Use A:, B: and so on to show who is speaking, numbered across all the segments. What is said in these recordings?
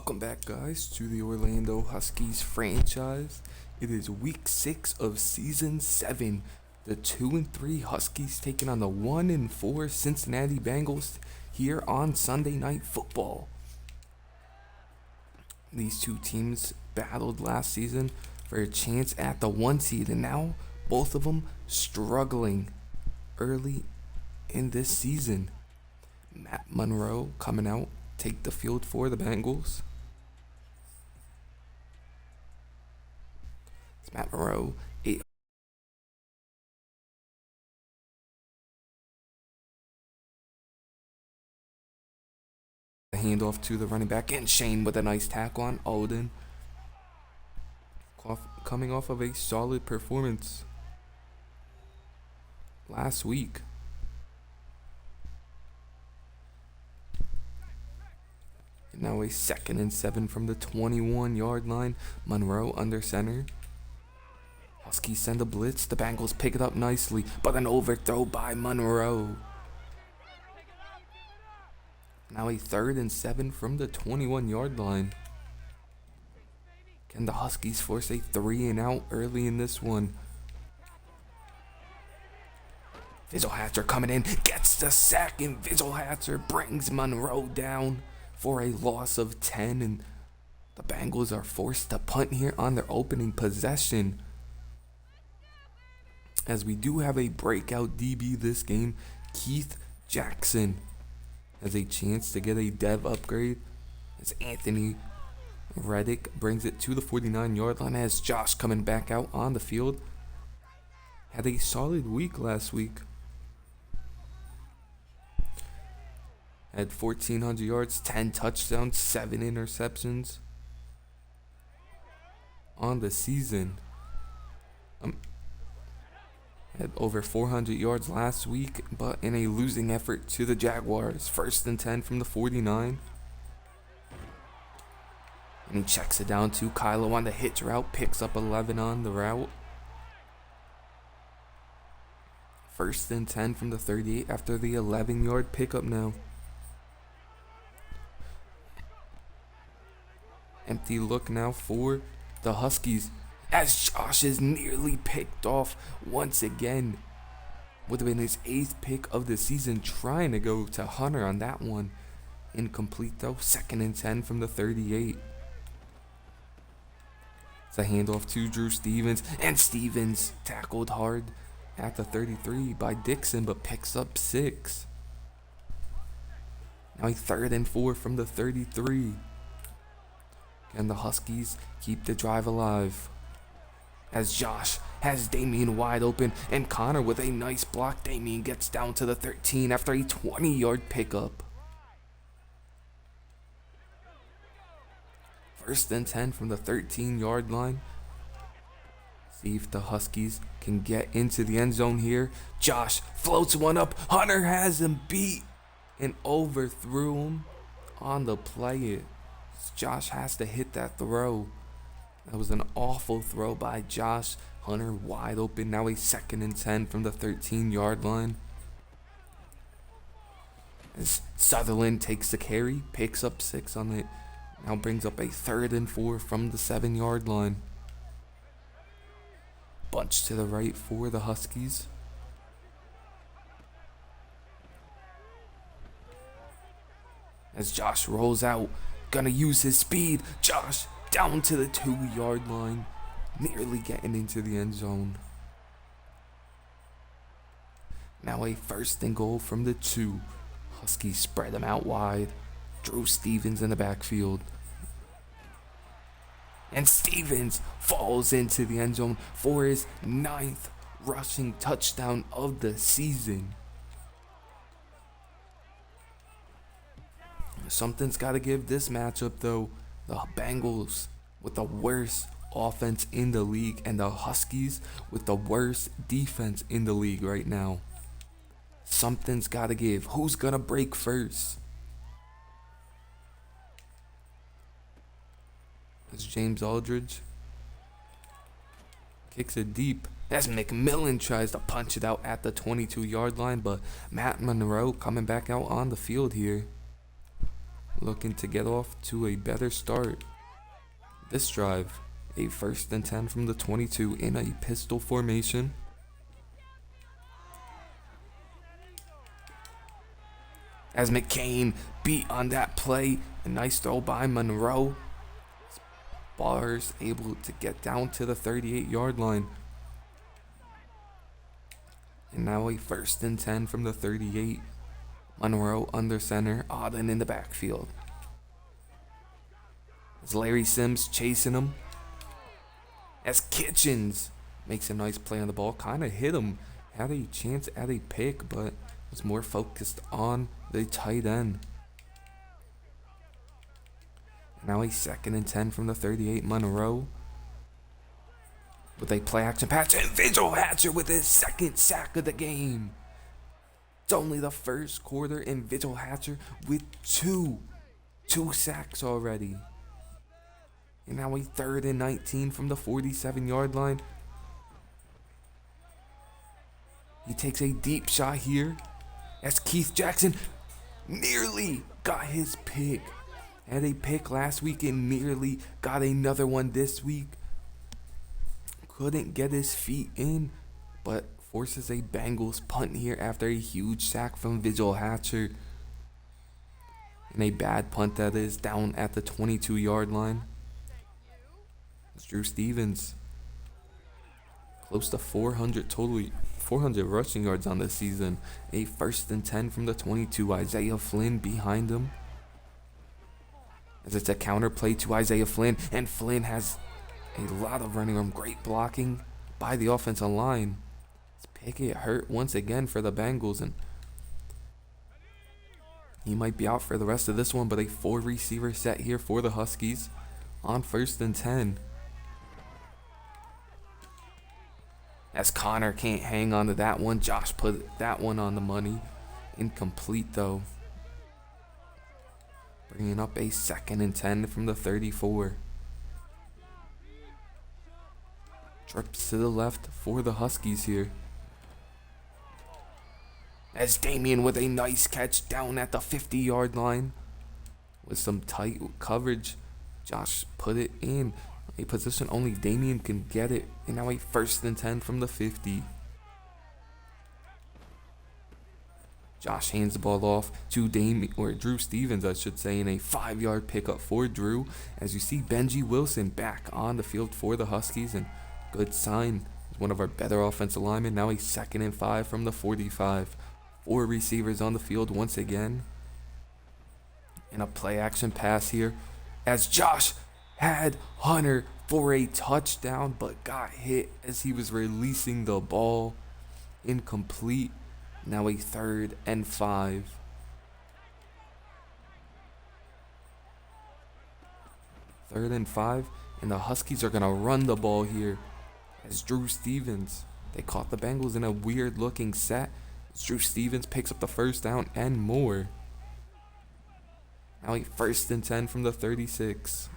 A: Welcome back, guys, to the Orlando Huskies franchise. It is week 6 of season 7. The 2-3 Huskies taking on the 1-4 Cincinnati Bengals here on Sunday Night Football. These two teams battled last season for a chance at the 1 seed, and now both of them struggling early in this season. Matt Monroe coming out, take the field for the Bengals. It's Matt Monroe, the handoff to the running back, and Shane with a nice tackle on Alden. Coming off of a solid performance last week. And now a 2nd and 7 from the 21-yard line. Monroe under center. Huskies send a blitz. The Bengals pick it up nicely, but an overthrow by Monroe. Now a 3rd and 7 from the 21-yard line. Can the Huskies force a 3-and-out early in this one? Vizelhatzer coming in, gets the sack, and Vizelhatzer brings Monroe down for a loss of 10, and the Bengals are forced to punt here on their opening possession. As we do have a breakout DB this game, Keith Jackson has a chance to get a dev upgrade as Anthony Reddick brings it to the 49-yard line as Josh coming back out on the field. Had a solid week last week. Had 1,400 yards, 10 touchdowns, 7 interceptions on the season. Had over 400 yards last week, but in a losing effort to the Jaguars. 1st and 10 from the 49. And he checks it down to Kylo on the hitch route, picks up 11 on the route. 1st and 10 from the 38 after the 11-yard pickup now. Empty look now for the Huskies as Josh is nearly picked off once again. Would have been his 8th pick of the season, trying to go to Hunter on that one. Incomplete though. 2nd and 10 from the 38. It's a handoff to Drew Stevens, and Stevens tackled hard at the 33 by Dixon, but picks up 6. Now a 3rd and 4 from the 33. Can the Huskies keep the drive alive? As Josh has Damian wide open, and Connor with a nice block. Damian gets down to the 13 after a 20-yard pickup. 1st and 10 from the 13-yard line. See if the Huskies can get into the end zone here. Josh floats one up. Hunter has him beat and overthrew him on the play. Josh has to hit that throw. That was an awful throw by Josh. Hunter wide open. Now a 2nd and 10 from the 13-yard line. As Sutherland takes the carry, picks up 6 on it. Now brings up a 3rd and 4 from the 7-yard line. Bunch to the right for the Huskies. As Josh rolls out, gonna use his speed. Josh down to the 2-yard line, nearly getting into the end zone. Now a 1st and goal from the 2. Huskies spread them out wide. Drew Stevens in the backfield. And Stevens falls into the end zone for his 9th rushing touchdown of the season. Something's got to give this matchup, though. The Bengals with the worst offense in the league, and the Huskies with the worst defense in the league right now. Something's got to give. Who's going to break first? As James Aldridge kicks it deep. As McMillan tries to punch it out at the 22-yard line, but Matt Monroe coming back out on the field here. looking to get off to a better start. This drive, a 1st and 10 from the 22 in a pistol formation. As McCain beat on that play, a nice throw by Monroe. Bars able to get down to the 38-yard line. And now a 1st and 10 from the 38. Monroe under center, Auden in the backfield. As Larry Sims chasing him. As Kitchens makes a nice play on the ball, kind of hit him. Had a chance at a pick, but was more focused on the tight end. Now a 2nd and 10 from the 38. Monroe with a play action pass, and Vigil Hatcher with his 2nd sack of the game. It's only the 1st quarter, and Vigil Hatcher with two sacks already. And now a 3rd and 19 from the 47-yard line. He takes a deep shot here as Keith Jackson nearly got his pick. Had a pick last week and nearly got another one this week. Couldn't get his feet in, but forces a Bengals punt here after a huge sack from Vigil Hatcher. And a bad punt that is, down at the 22-yard line. It's Drew Stevens. Close to 400 rushing yards on the season. A 1st and 10 from the 22. Isaiah Flynn behind him. As it's a counter play to Isaiah Flynn, and Flynn has a lot of running room. Great blocking by the offensive line. Pickett hurt once again for the Bengals, and he might be out for the rest of this one, but a 4-receiver set here for the Huskies on 1st and 10. As Connor can't hang on to that one, Josh put that one on the money. Incomplete though. Bringing up a 2nd and 10 from the 34. Trips to the left for the Huskies here. As Damien with a nice catch down at the 50-yard line. With some tight coverage, Josh put it in a position only Damien can get it. And now a 1st and 10 from the 50. Josh hands the ball off to Drew Stevens, I should say, in a 5-yard pickup for Drew. As you see Benji Wilson back on the field for the Huskies, and good sign. He's one of our better offensive linemen. Now a 2nd and 5 from the 45. 4 receivers on the field once again. And a play action pass here as Josh had Hunter for a touchdown, but got hit as he was releasing the ball. Incomplete. Now a 3rd and 5. 3rd and 5, and the Huskies are going to run the ball here as Drew Stevens. They caught the Bengals in a weird looking set. As Drew Stevens picks up the 1st down and more. Now a 1st and 10 from the 36.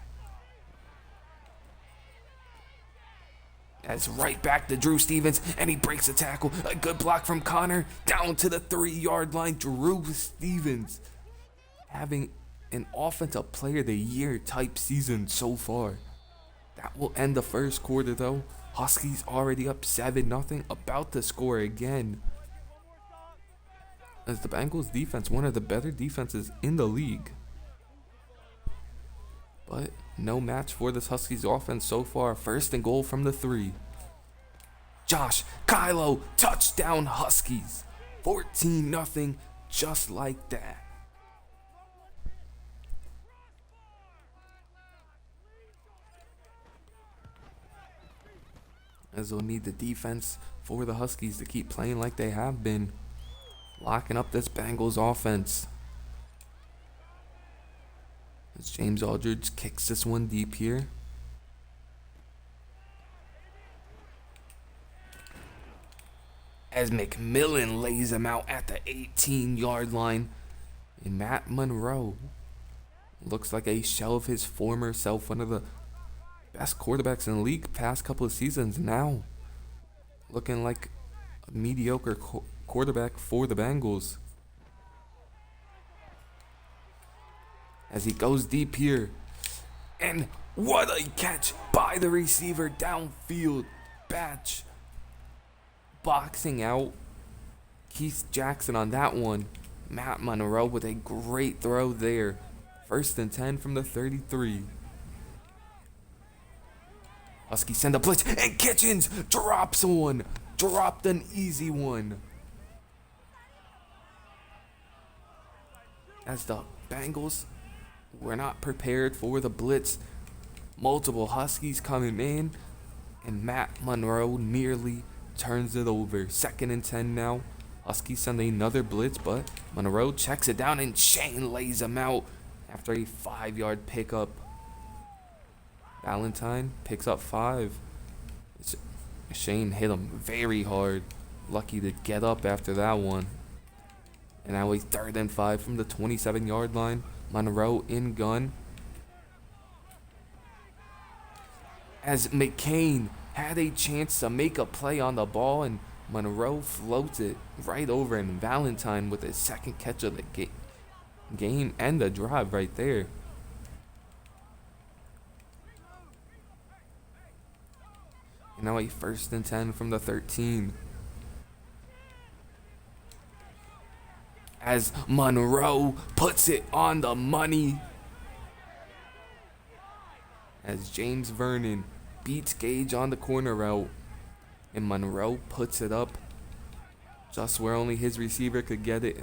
A: As right back to Drew Stevens, and he breaks a tackle. A good block from Connor down to the 3-yard line. Drew Stevens having an offensive player of the year type season so far. That will end the 1st quarter though. Huskies already up 7-0, about to score again. As the Bengals defense, one of the better defenses in the league. But no match for this Huskies offense so far. 1st and goal from the 3. Josh, Kylo, touchdown Huskies. 14-0, just like that. As they'll need the defense for the Huskies to keep playing like they have been. Locking up this Bengals offense. As James Aldridge kicks this one deep here. As McMillan lays him out at the 18-yard line. And Matt Monroe looks like a shell of his former self. One of the best quarterbacks in the league past couple of seasons. Now looking like a mediocre quarterback for the Bengals. as he goes deep here. And what a catch by the receiver downfield. Batch boxing out Keith Jackson on that one. Matt Monroe with a great throw there. 1st and 10 from the 33. Huskies send a blitz, and Kitchens drops one. Dropped an easy one. As the Bengals were not prepared for the blitz. Multiple Huskies coming in, and Matt Monroe nearly turns it over. 2nd and 10 now. Huskies send another blitz, but Monroe checks it down, and Shane lays him out after a 5-yard pickup. Valentine picks up 5. Shane hit him very hard. Lucky to get up after that one. And now a 3rd and 5 from the 27-yard line. Monroe in gun. As McCain had a chance to make a play on the ball, and Monroe floats it right over, and Valentine with his 2nd catch of the game and the drive right there. And now a 1st and 10 from the 13. As Monroe puts it on the money. As James Vernon beats Gage on the corner route. And Monroe puts it up just where only his receiver could get it.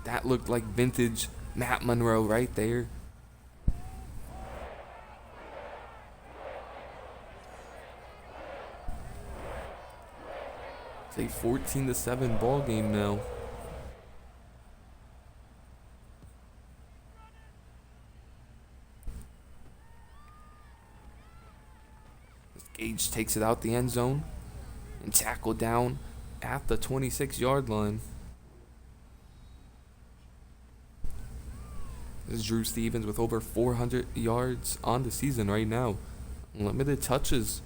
A: That looked like vintage Matt Monroe right there. It's a 14-7 ball game now. Gage takes it out the end zone and tackled down at the 26-yard line. This is Drew Stevens with over 400 yards on the season right now. Limited touches.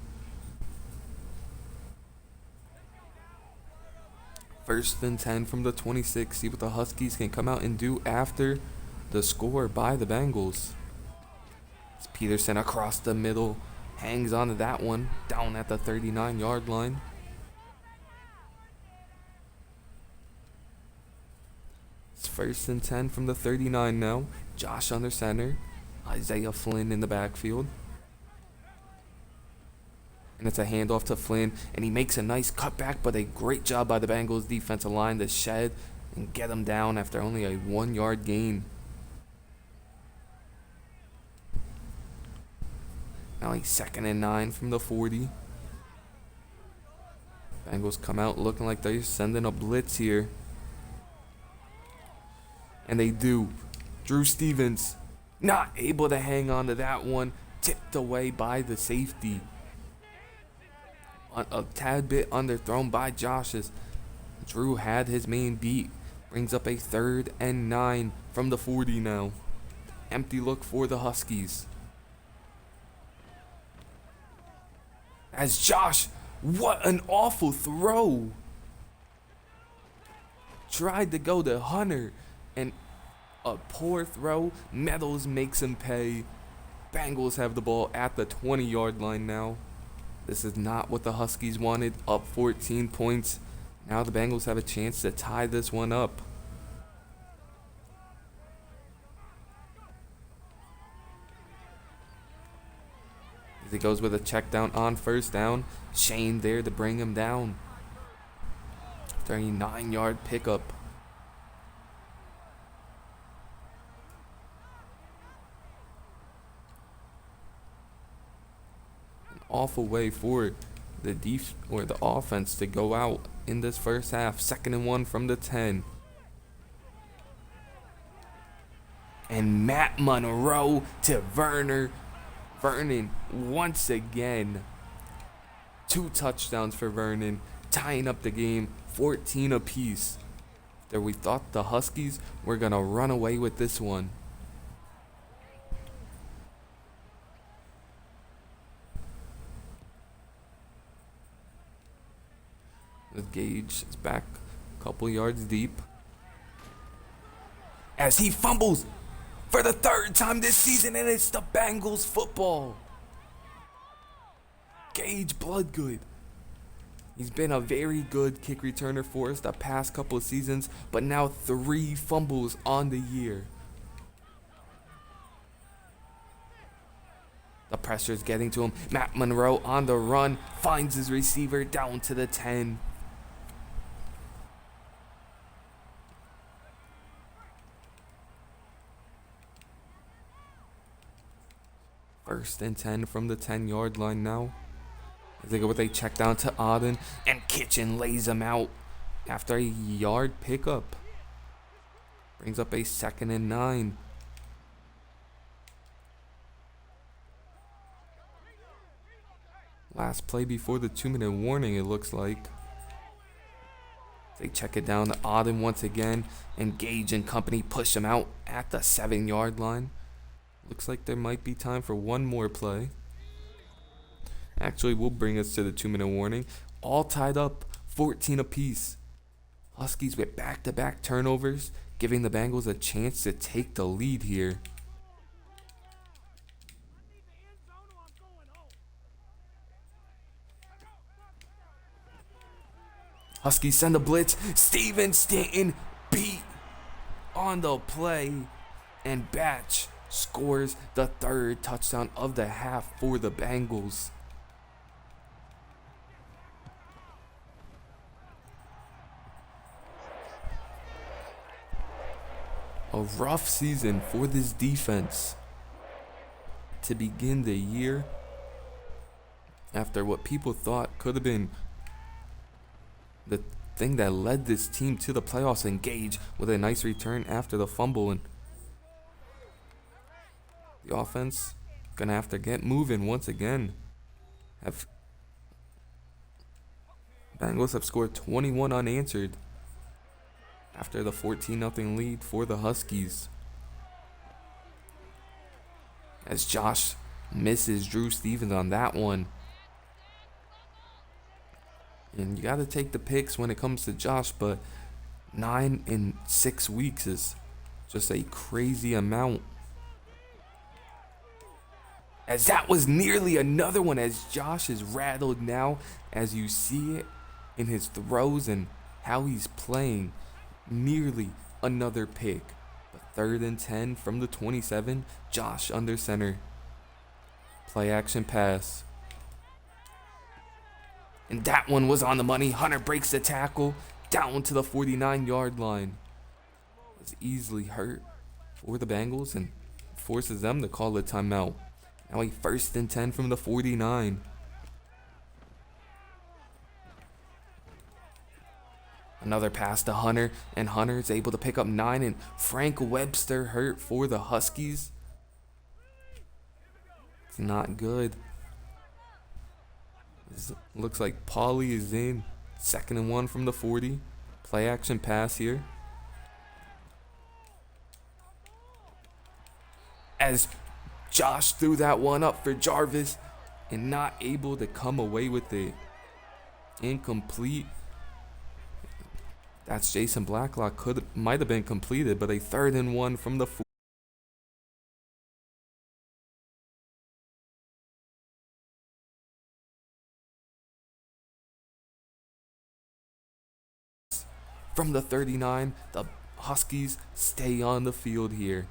A: 1st and 10 from the 26. See what the Huskies can come out and do after the score by the Bengals. It's Peterson across the middle. Hangs on to that one, down at the 39-yard line. It's 1st and 10 from the 39 now. Josh under center. Isaiah Flynn in the backfield. And it's a handoff to Flynn, and he makes a nice cutback, but a great job by the Bengals defensive line to shed and get him down after only a 1-yard gain. Now a 2nd and 9 from the 40. Bengals come out looking like they're sending a blitz here. And they do. Drew Stevens not able to hang on to that one. Tipped away by the safety. A tad bit underthrown by Josh's. Drew had his main beat. Brings up a 3rd and 9 from the 40 now. Empty look for the Huskies. As Josh, what an awful throw. Tried to go to Hunter, and a poor throw. Meadows makes him pay. Bengals have the ball at the 20-yard line now. This is not what the Huskies wanted. Up 14 points. Now the Bengals have a chance to tie this one up. As he goes with a check down on 1st down. Shane there to bring him down. 39-yard pickup. An awful way for the offense to go out in this first half. 2nd and 1 from the 10. And Matt Monroe to Vernon once again. 2 touchdowns for Vernon, tying up the game 14 apiece. That we thought the Huskies were going to run away with this one. The Gage is back a couple yards deep. As he fumbles. for the third time this season, and it's the Bengals football. Gage Bloodgood. He's been a very good kick returner for us the past couple of seasons, but now 3 fumbles on the year. The pressure's getting to him. Matt Monroe on the run, finds his receiver down to the 10. First and 10 from the 10-yard line now. They go with a check down to Auden, and Kitchen lays him out after a yard pickup. Brings up a 2nd and 9. Last play before the 2-minute warning, it looks like. They check it down to Auden once again, and Gage and company push him out at the 7-yard line. Looks like there might be time for one more play. Actually, will bring us to the 2-minute warning. All tied up, 14 apiece. Huskies with back-to-back turnovers, giving the Bengals a chance to take the lead here. Huskies send a blitz. Steven Stanton beat on the play, and Batch scores the 3rd touchdown of the half for the Bengals. A rough season for this defense to begin the year after what people thought could have been the thing that led this team to the playoffs. And Gage with a nice return after the fumble, and the offense gonna have to get moving once again. Bengals have scored 21 unanswered after the 14-0 lead for the Huskies, as Josh misses Drew Stevens on that one. And you got to take the picks when it comes to Josh, but 9 in 6 weeks is just a crazy amount. As that was nearly another one, as Josh is rattled now, as you see it in his throws and how he's playing. Nearly another pick. But 3rd and 10 from the 27. Josh under center. Play action pass. And that one was on the money. Hunter breaks the tackle down to the 49-yard line. Was easily hurt for the Bengals and forces them to call a timeout. Now a 1st and 10 from the 49. Another pass to Hunter, and Hunter is able to pick up 9, and Frank Webster hurt for the Huskies. It's not good. This looks like Pauly is in. 2nd and 1 from the 40. Play action pass here. As Josh threw that one up for Jarvis and not able to come away with it. Incomplete. That's Jason Blacklock. Might have been completed, but a 3rd and 1 from the 40. From the 39, the Huskies stay on the field here.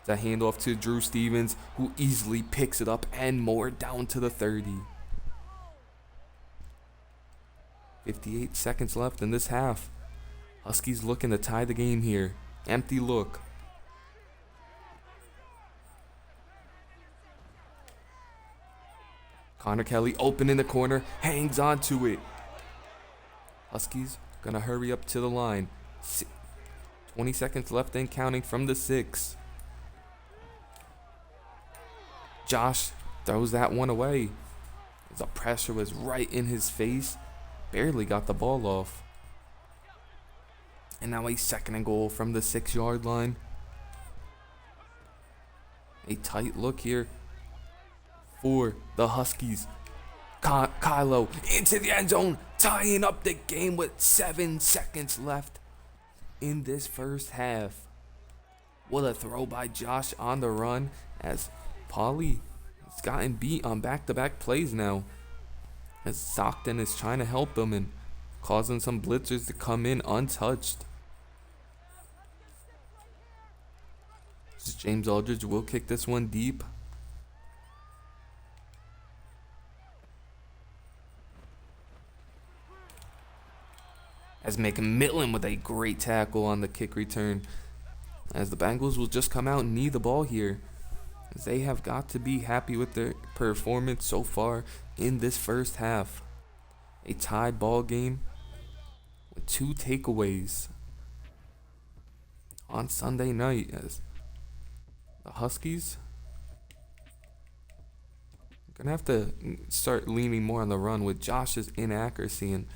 A: The handoff to Drew Stevens, who easily picks it up and more down to the 30. 58 seconds left in this half. Huskies looking to tie the game here. Empty look. Connor Kelly open in the corner, hangs on to it. Huskies gonna hurry up to the line. 20 seconds left and counting from the 6. Josh throws that one away. The pressure was right in his face. Barely got the ball off. And now a 2nd and goal from the 6-yard line. A tight look here for the Huskies. Kylo into the end zone, tying up the game with 7 seconds left in this first half. What a throw by Josh on the run as Paulie has gotten beat on back-to-back plays now. As Stockton is trying to help him and causing some blitzers to come in untouched. James Aldridge will kick this one deep. As McMillan with a great tackle on the kick return. As the Bengals will just come out and knee the ball here. As they have got to be happy with their performance so far in this first half. A tied ball game with 2 takeaways on Sunday night as the Huskies are going to have to start leaning more on the run with Josh's inaccuracy, and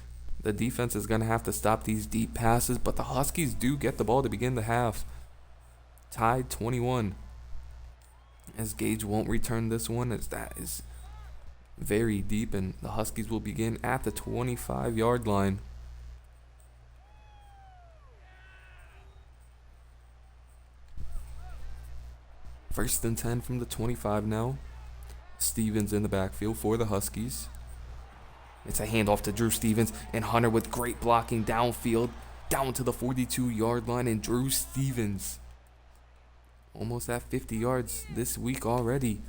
A: the defense is going to have to stop these deep passes, but the Huskies do get the ball to begin the half. Tied 21. As Gage won't return this one, as that is very deep, and the Huskies will begin at the 25-yard line. First and 10 from the 25 now. Stevens in the backfield for the Huskies. It's a handoff to Drew Stevens, and Hunter with great blocking downfield, down to the 42-yard line, and Drew Stevens almost at 50 yards this week already.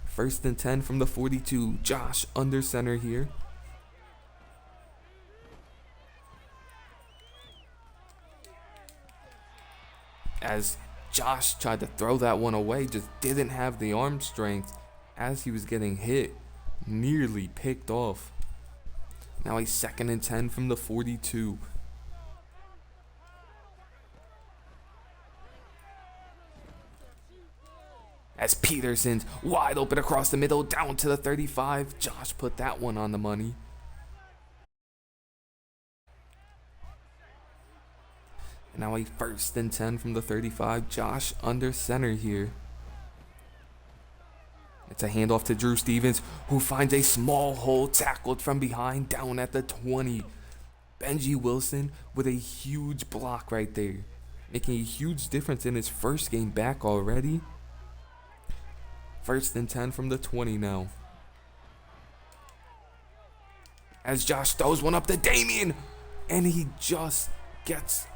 A: First and 10 from the 42. Josh under center here. As Josh tried to throw that one away, just didn't have the arm strength as he was getting hit. Nearly picked off. Now a second and 10 from the 42. As Peterson's wide open across the middle, down to the 35. Josh put that one on the money. And now a first and 10 from the 35. Josh under center here. It's a handoff to Drew Stevens, who finds a small hole, tackled from behind, down at the 20. Benji Wilson with a huge block right there, making a huge difference in his first game back already. First and 10 from the 20 now. As Josh throws one up to Damian, and he just gets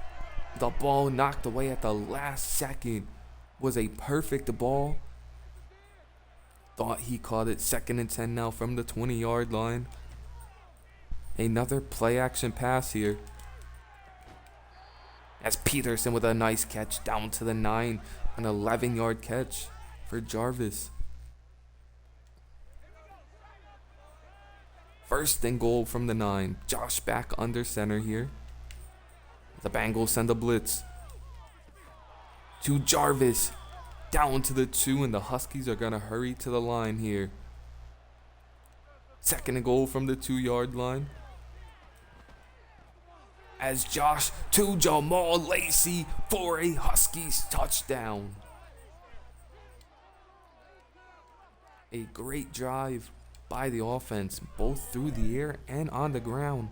A: the ball knocked away at the last second. Was a perfect ball. Thought he caught it. Second and 10 now from the 20-yard line. Another play action pass here. As Peterson with a nice catch down to the 9. An 11-yard catch for Jarvis. First and goal from the 9. Josh back under center here. The Bengals send a blitz to Jarvis. Down to the 2, and the Huskies are going to hurry to the line here. Second and goal from the 2-yard line. As Josh to Jamal Lacey for a Huskies touchdown. A great drive by the offense, both through the air and on the ground,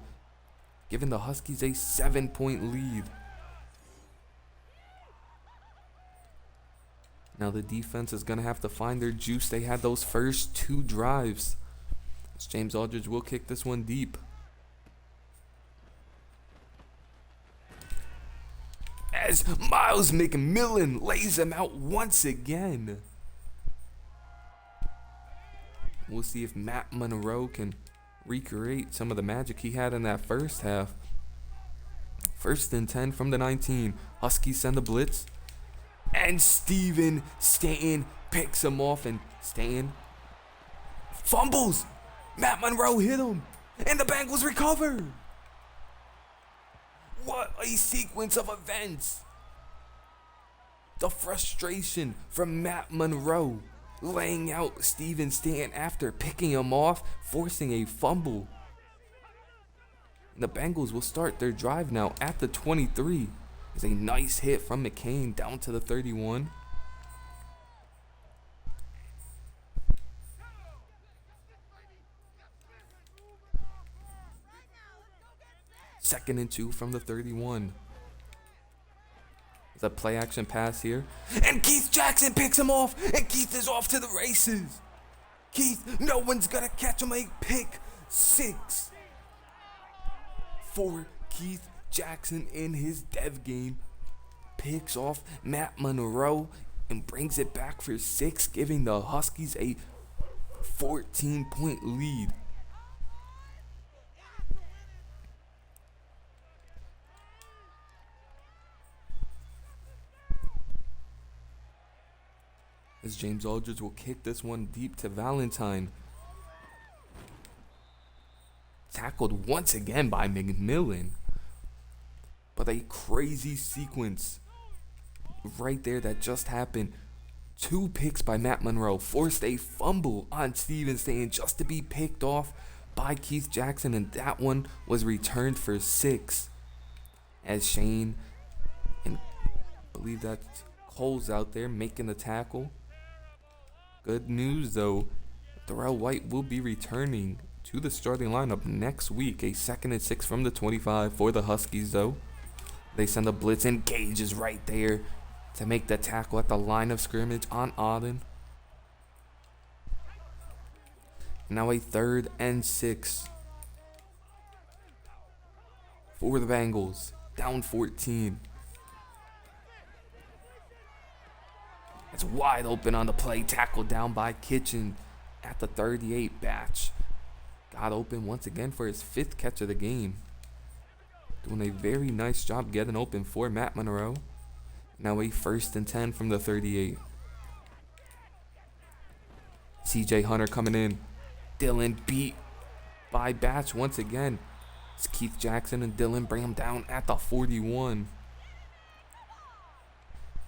A: giving the Huskies a 7-point lead. Now the defense is going to have to find their juice. They had those first 2 drives. As James Aldridge will kick this one deep. As Miles McMillan lays him out once again. We'll see if Matt Monroe can recreate some of the magic he had in that first half. First and 10 from the 19. Huskies send a blitz. And Steven Stanton picks him off, and Stanton fumbles. Matt Monroe hit him, and the Bengals recover. What a sequence of events. The frustration from Matt Monroe laying out Steven Stanton after picking him off, forcing a fumble. And the Bengals will start their drive now at the 23. It's a nice hit from McCain down to the 31. Second and 2 from the 31. It's a play action pass here. And Keith Jackson picks him off. And Keith is off to the races. Keith, no one's going to catch him. A pick six for Keith Jackson in his dev game. Picks off Matt Monroe and brings it back for 6, giving the Huskies a 14-point lead. As James Aldridge will kick this one deep to Valentine. Tackled once again by McMillan. But a crazy sequence right there that just happened. 2 picks by Matt Monroe. Forced a fumble on Steven Stain just to be picked off by Keith Jackson. And that one was returned for 6. As Shane and I believe that's Cole's out there making the tackle. Good news though, Darrell White will be returning to the starting lineup next week. A 2nd and 6 from the 25 for the Huskies though. They send a blitz and Gage is right there to make the tackle at the line of scrimmage on Auden. Now a 3rd and 6 for the Bengals. Down 14. It's wide open on the play. Tackled down by Kitchen at the 38. Batch got open once again for his 5th catch of the game. Doing a very nice job getting open for Matt Monroe. Now a 1st and 10 from the 38. CJ Hunter coming in. Dylan beat by Batch once again. It's Keith Jackson and Dylan bring him down at the 41.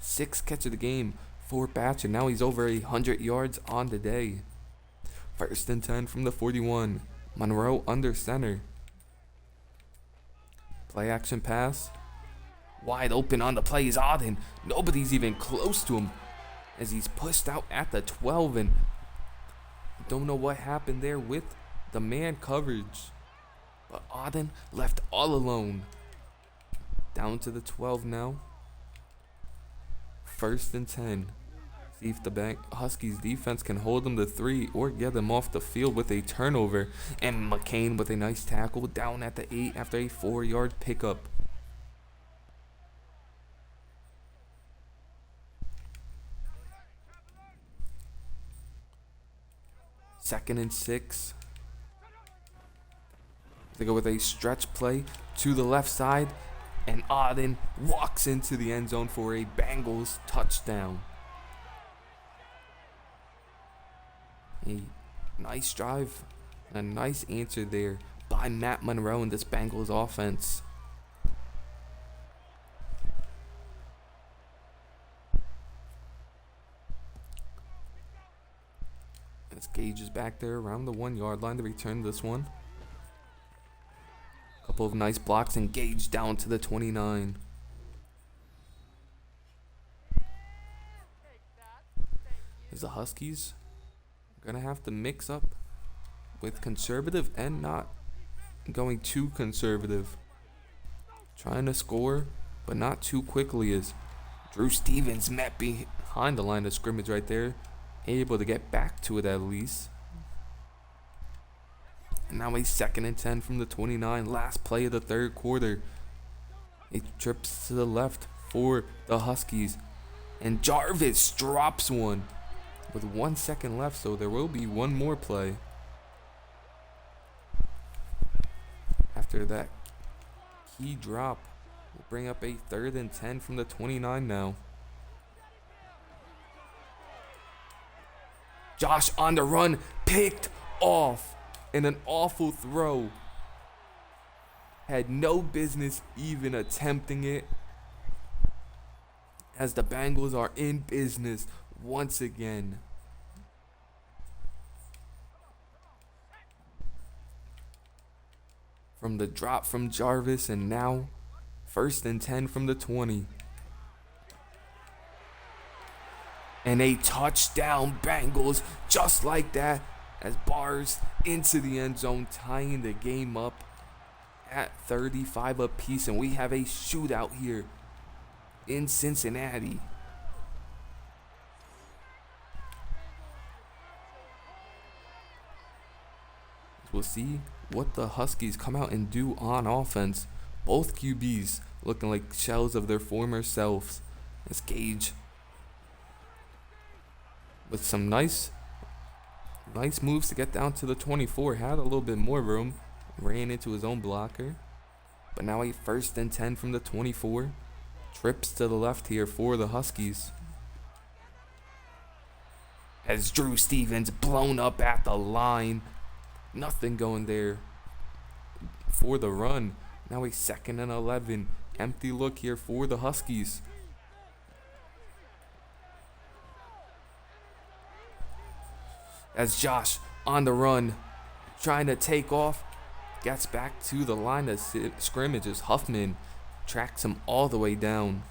A: 6th catch of the game for Batch, and now he's over 100 yards on the day. 1st and 10 from the 41. Monroe under center. Play action pass. Wide open on the play is Auden. Nobody's even close to him as he's pushed out at the 12, and don't know what happened there with the man coverage. But Auden left all alone. Down to the 12 now. 1st and 10. See if the Huskies defense can hold them to 3 or get them off the field with a turnover. And McCain with a nice tackle down at the 8 after a 4-yard pickup. Second and 6. They go with a stretch play to the left side. And Auden walks into the end zone for a Bengals touchdown. A nice drive, a nice answer there by Matt Monroe in this Bengals offense. As Gage is back there around the 1-yard line to return this one. Couple of nice blocks and Gage down to the 29. As the Huskies gonna have to mix up with conservative and not going too conservative. Trying to score, but not too quickly as Drew Stevens met behind the line of scrimmage right there. Able to get back to it at least. And now a 2nd and 10 from the 29. Last play of the 3rd quarter. It trips to the left for the Huskies. And Jarvis drops one with 1 second left, so there will be one more play. After that key drop, we'll bring up a 3rd and 10 from the 29 now. Josh on the run, picked off. And an awful throw. Had no business even attempting it. As the Bengals are in business once again. From the drop from Jarvis, and now 1st and 10 from the 20. And a touchdown Bengals just like that. As Bars into the end zone, tying the game up at 35 apiece. And we have a shootout here in Cincinnati. We'll see what the Huskies come out and do on offense. Both QBs looking like shells of their former selves. As Gage with some nice moves to get down to the 24. Had a little bit more room. Ran into his own blocker. But now a 1st and 10 from the 24. Trips to the left here for the Huskies. As Drew Stevens blown up at the line. Nothing going there for the run. Now a 2nd and 11. Empty look here for the Huskies. As Josh on the run, trying to take off, gets back to the line of scrimmage as Huffman tracks him all the way down.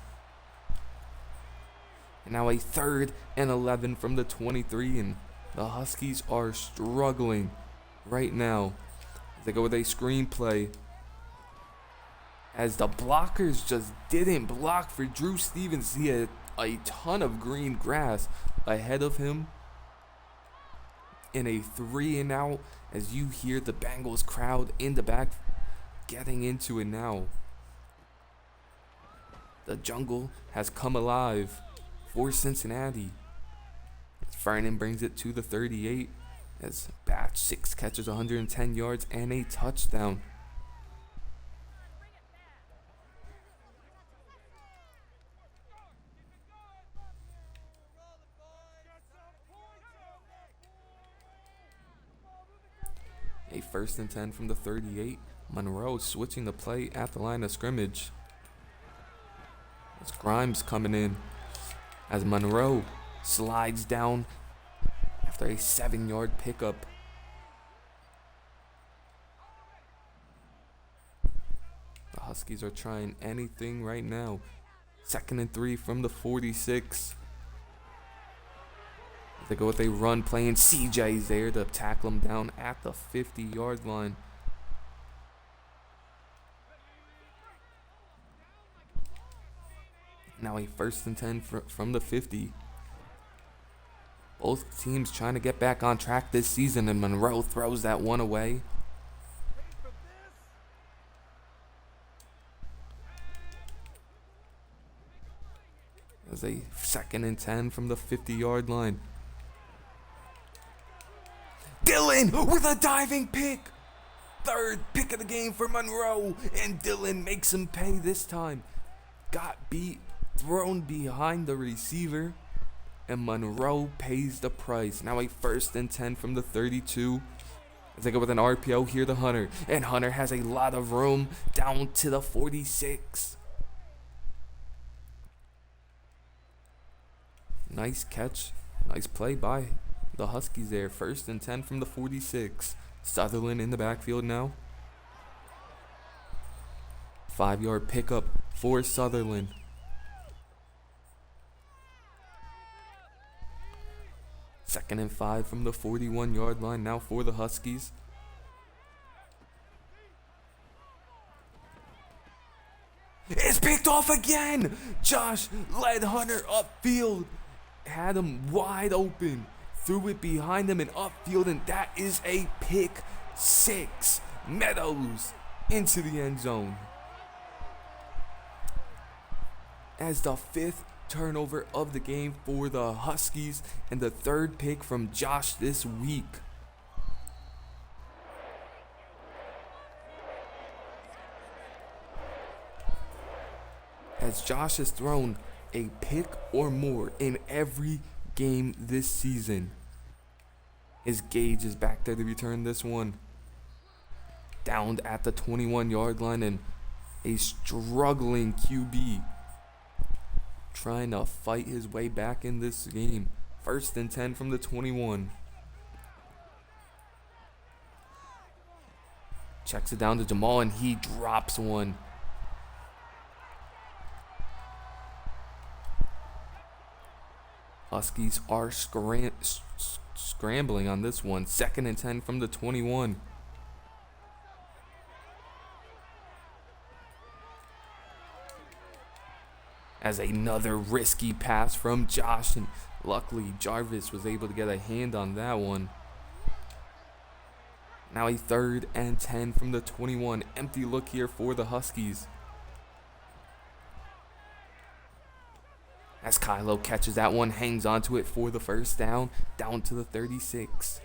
A: And now a 3rd and 11 from the 23, and the Huskies are struggling right now. They go with a screenplay as the blockers just didn't block for Drew Stevens. He had a ton of green grass ahead of him. In a 3 and out, as you hear the Bengals crowd in the back getting into it now. The jungle has come alive for Cincinnati. Vernon brings it to the 38 as Batch 6 catches 110 yards and a touchdown. A 1st and 10 from the 38. Monroe switching the play at the line of scrimmage. It's Grimes coming in as Monroe slides down after a 7-yard pickup. The Huskies are trying anything right now. 2nd and 3 from the 46. They go with a run play, and CJ's there to tackle him down at the 50-yard line. Now a 1st and 10 from the 50. Both teams trying to get back on track this season, and Monroe throws that one away. As a 2nd and 10 from the 50-yard line. Dillon with a diving pick. 3rd pick of the game for Monroe, and Dillon makes him pay this time. Got beat, thrown behind the receiver, and Monroe pays the price. Now a 1st and 10 from the 32. As they go with an RPO here to Hunter, and Hunter has a lot of room down to the 46. Nice catch, nice play by the Huskies there. 1st and 10 from the 46. Sutherland in the backfield now. 5-yard pickup for Sutherland. Second and 5 from the 41-yard line now for the Huskies. It's picked off again. Josh led Hunter upfield. Had him wide open. Threw it behind him and upfield, and that is a pick 6. Meadows into the end zone. As the 5th turnover of the game for the Huskies, and the 3rd pick from Josh this week. As Josh has thrown a pick or more in every game this season. His Gage is back there to return this one. Downed at the 21-yard line, and a struggling QB trying to fight his way back in this game. 1st and 10 from the 21. Checks it down to Jamal, and he drops one. Huskies are scrambling on this one. 2nd and 10 from the 21. As another risky pass from Josh, and luckily Jarvis was able to get a hand on that one. Now a 3rd and 10 from the 21. Empty look here for the Huskies. As Kylo catches that one, hangs onto it for the first down to the 36.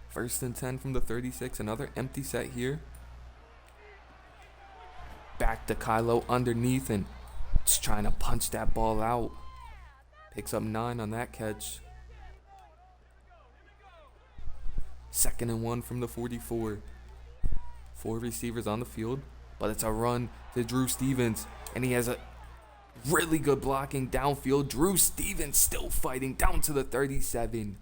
A: First and 10 from the 36. Another empty set here. Back to Kylo underneath and just trying to punch that ball out. Picks up 9 on that catch. 2nd and 1 from the 44. 4 receivers on the field, but it's a run to Drew Stevens, and he has a really good blocking downfield. Drew Stevens still fighting down to the 37.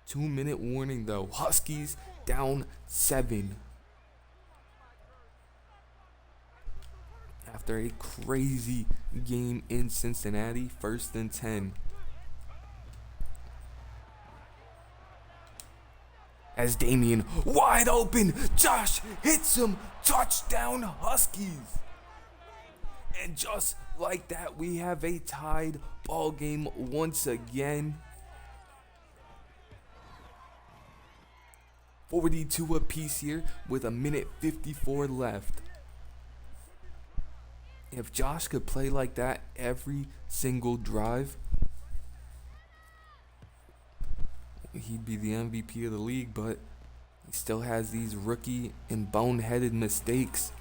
A: 2-minute warning though. Huskies down 7. After a crazy game in Cincinnati, 1st and 10. As Damian wide open, Josh hits him, touchdown Huskies. And just like that, we have a tied ball game once again. 42 apiece here with 1:54 left. If Josh could play like that every single drive, he'd be the MVP of the league, but he still has these rookie and boneheaded mistakes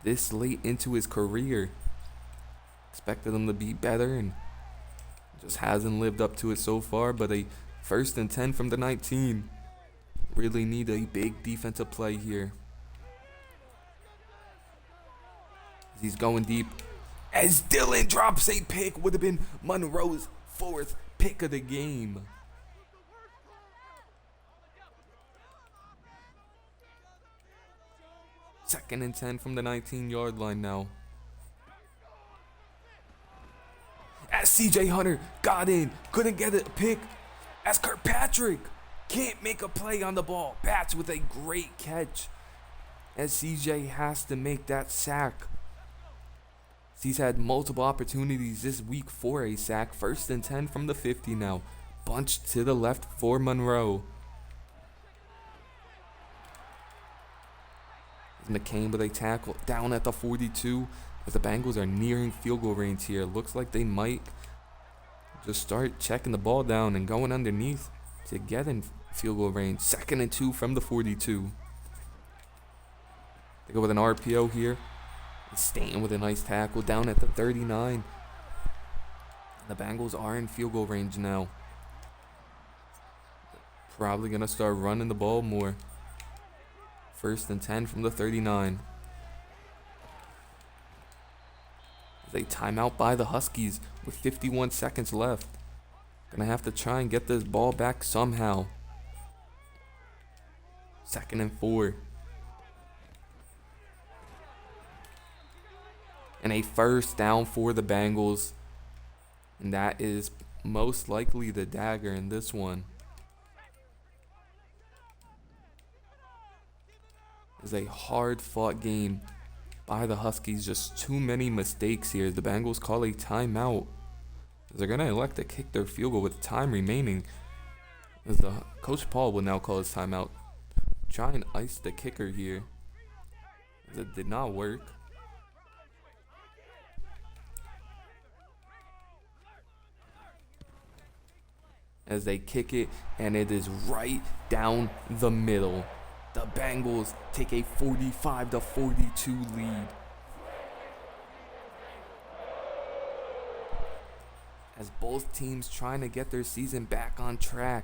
A: this late into his career. Expected him to be better and just hasn't lived up to it so far, but a 1st and 10 from the 19. Really need a big defensive play here. He's going deep. As Dylan drops a pick, would have been Monroe's 4th pick of the game. Second and 10 from the 19-yard line now. As CJ Hunter got in, couldn't get a pick. As Kirkpatrick can't make a play on the ball. Bats with a great catch. As CJ has to make that sack. He's had multiple opportunities this week for a sack. 1st and 10 from the 50 now. Bunched to the left for Monroe. McCain with a tackle down at the 42. As the Bengals are nearing field goal range here. Looks like they might just start checking the ball down and going underneath to get in field goal range. 2nd and 2 from the 42. They go with an RPO here. Stanton with a nice tackle down at the 39. The Bengals are in field goal range now. Probably going to start running the ball more. 1st and 10 from the 39. There's a timeout by the Huskies with 51 seconds left. Gonna have to try and get this ball back somehow. 2nd and 4. And a 1st down for the Bengals. And that is most likely the dagger in this one. It's a hard-fought game by the Huskies. Just too many mistakes here. The Bengals call a timeout. They're going to elect to kick their field goal with time remaining. As the Coach Paul will now call his timeout. Try and ice the kicker here. As it did not work. As they kick it, and it is right down the middle. The Bengals take a 45-42 lead. As both teams trying to get their season back on track.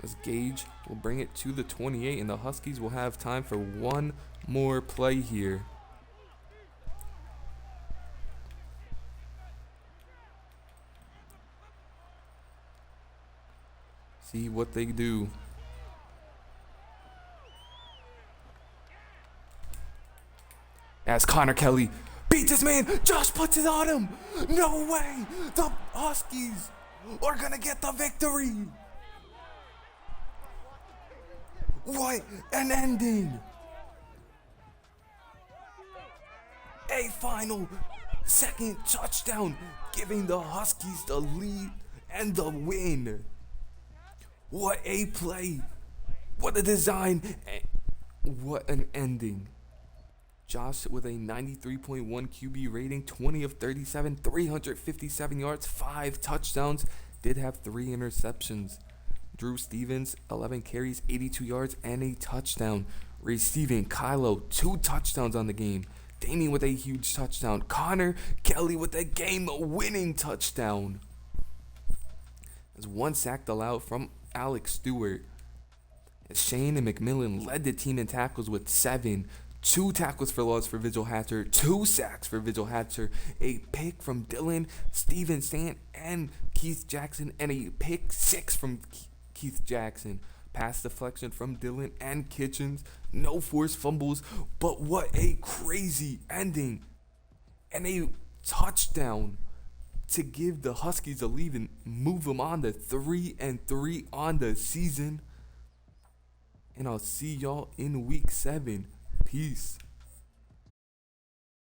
A: As Gage will bring it to the 28, and the Huskies will have time for one more play here. See what they do. As Connor Kelly beats his man. Josh puts it on him. No way. The Huskies are going to get the victory. What an ending. A final second touchdown, giving the Huskies the lead and the win. What a play. What a design. What an ending. Josh with a 93.1 QB rating, 20 of 37, 357 yards, 5 touchdowns, did have 3 interceptions. Drew Stevens, 11 carries, 82 yards, and a touchdown. Receiving, Kylo, 2 touchdowns on the game. Damien with a huge touchdown. Connor Kelly with a game-winning touchdown. There's 1 sack allowed from Alex Stewart. Shane and McMillan led the team in tackles with 7. 2 tackles for loss for Vigil Hatcher, 2 sacks for Vigil Hatcher, a pick from Dylan, Steven Stant, and Keith Jackson, and a pick 6 from Keith Jackson. Pass deflection from Dylan and Kitchens, no forced fumbles, but what a crazy ending. And a touchdown to give the Huskies a lead and move them on to 3-3 on the season. And I'll see y'all in week 7. Peace.